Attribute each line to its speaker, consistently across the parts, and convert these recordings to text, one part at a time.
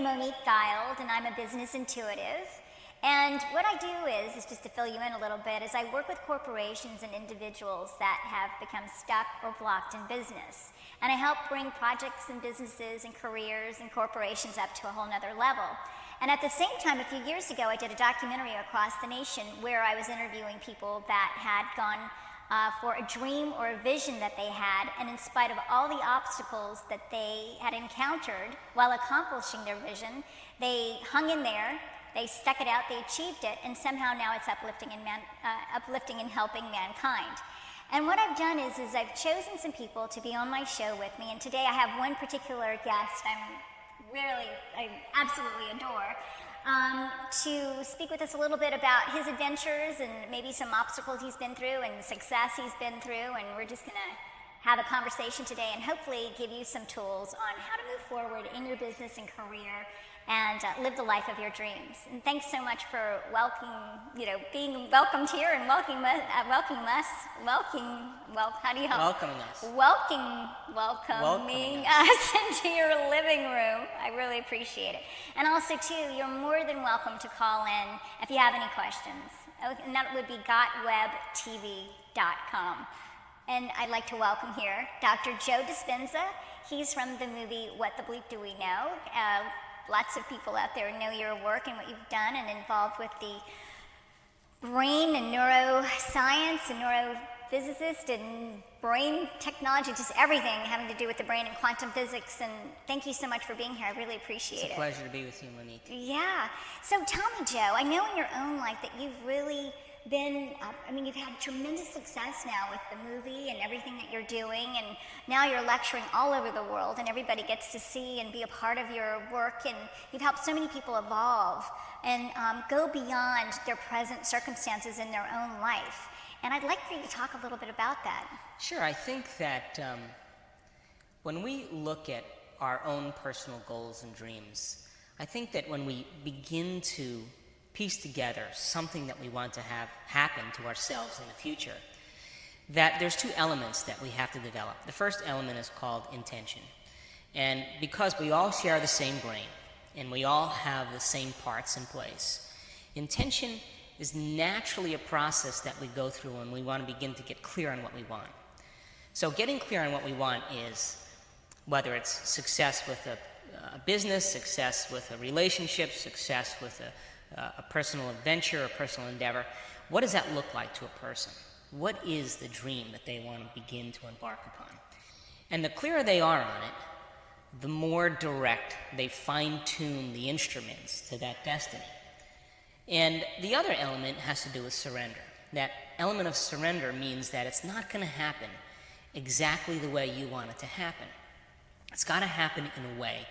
Speaker 1: Monique, and I'm a business intuitive. And what I do is just to fill you in a little bit, is I work with corporations and individuals that have become stuck or blocked in business. And I help bring projects and businesses and careers and corporations up to a whole nother level. And at the same time, a few years ago, I did a documentary across the nation where I was interviewing people that had gone for a dream or a vision that they had, and in spite of all the obstacles that they had encountered while accomplishing their vision, they hung in there, they stuck it out, they achieved it, and somehow now it's uplifting and helping mankind. And what I've done is I've chosen some people to be on my show with me, and today I have one particular guest I absolutely adore, to speak with us a little bit about his adventures and maybe some obstacles he's been through and success he's been through, and we're just gonna have a conversation today and hopefully give you some tools on how to move forward in your business and career and live the life of your dreams. And thanks so much for being welcomed here and welcoming us into your living room. I really appreciate it. And also too, you're more than welcome to call in if you have any questions. And that would be gotwebtv.com. And I'd like to welcome here Dr. Joe Dispenza. He's from the movie What the Bleep Do We Know? Lots of people out there know your work and what you've done and involved with the brain and neuroscience and neurophysicist and brain technology, just everything having to do with the brain and quantum physics. And thank you so much for being here. I really appreciate it.
Speaker 2: It's a pleasure to be with you, Monique.
Speaker 1: Yeah. So tell me, Joe, I know in your own life that you've really been, you've had tremendous success now with the movie and everything that you're doing, and now you're lecturing all over the world and everybody gets to see and be a part of your work, and you've helped so many people evolve and go beyond their present circumstances in their own life. And I'd like for you to talk a little bit about that.
Speaker 2: Sure. I think that when we look at our own personal goals and dreams, I think that when we begin to piece together something that we want to have happen to ourselves in the future, that there's two elements that we have to develop. The first element is called intention. And because we all share the same brain and we all have the same parts in place, intention is naturally a process that we go through when we want to begin to get clear on what we want. So getting clear on what we want is, whether it's success with a business, success with a relationship, success with a personal adventure, a personal endeavor, what does that look like to a person? What is the dream that they want to begin to embark upon? And the clearer they are on it, the more direct they fine-tune the instruments to that destiny. And the other element has to do with surrender. That element of surrender means that it's not going to happen exactly the way you want it to happen. It's got to happen in a way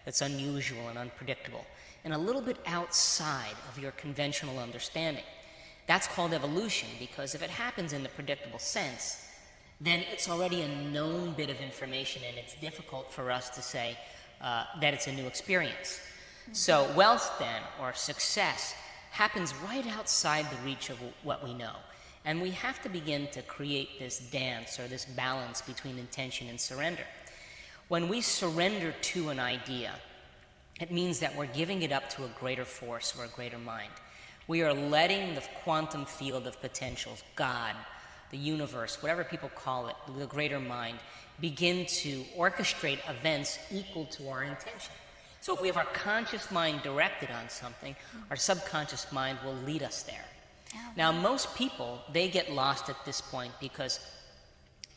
Speaker 2: that's unusual and unpredictable, and a little bit outside of your conventional understanding. That's called evolution, because if it happens in the predictable sense, then it's already a known bit of information, and it's difficult for us to say that it's a new experience. Mm-hmm. So wealth then, or success, happens right outside the reach of what we know. And we have to begin to create this dance or this balance between intention and surrender. When we surrender to an idea, it means that we're giving it up to a greater force or a greater mind. We are letting the quantum field of potentials, God, the universe, whatever people call it, the greater mind, begin to orchestrate events equal to our intention. So if we have our conscious mind directed on something, our subconscious mind will lead us there. Now, most people, they get lost at this point because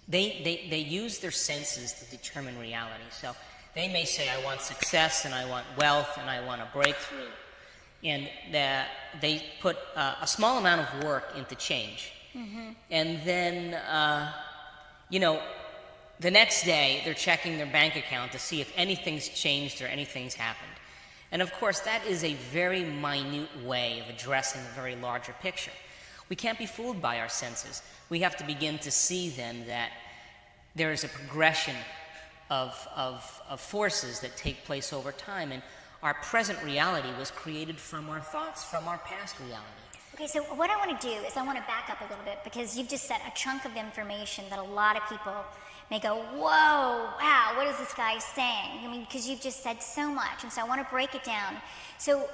Speaker 2: they use their senses to determine reality. So they may say, I want success, and I want wealth, and I want a breakthrough. And they put a small amount of work into change. Mm-hmm. And then, the next day, they're checking their bank account to see if anything's changed or anything's happened. And of course, that is a very minute way of addressing a very larger picture. We can't be fooled by our senses. We have to begin to see then that there is a progression of forces that take place over time, and our present reality was created from our thoughts, from our past reality.
Speaker 1: Okay, so what I want to do is I want to back up a little bit because you've just said a chunk of information that a lot of people may go, whoa, wow, what is this guy saying? I mean, because you've just said so much, and so I want to break it down. So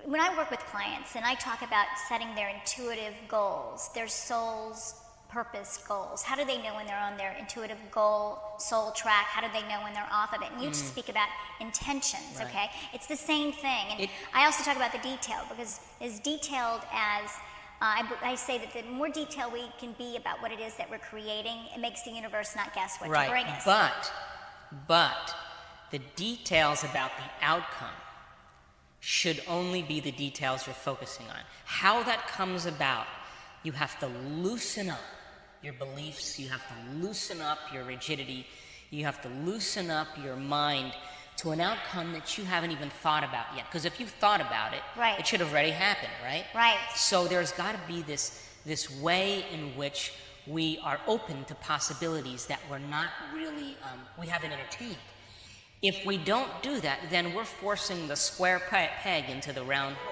Speaker 1: when I work with clients and I talk about setting their intuitive goals, their soul's purpose goals, how do they know when they're on their intuitive goal, soul track? How do they know when they're off of it? And you just speak about intentions,
Speaker 2: Right.
Speaker 1: okay? It's the same thing. And I also talk about the detail because as detailed as I say that the more detailed we can be about what it is that we're creating, it makes the universe not guess what to bring us.
Speaker 2: But the details about the outcome should only be the details you're focusing on. How that comes about, you have to loosen up your beliefs, you have to loosen up your rigidity, you have to loosen up your mind to an outcome that you haven't even thought about yet. Because if you've thought about it,
Speaker 1: Right.
Speaker 2: it should have already happened, right?
Speaker 1: Right.
Speaker 2: So there's got to be this way in which we are open to possibilities that we're not really, we haven't entertained. If we don't do that, then we're forcing the square peg into the round hole.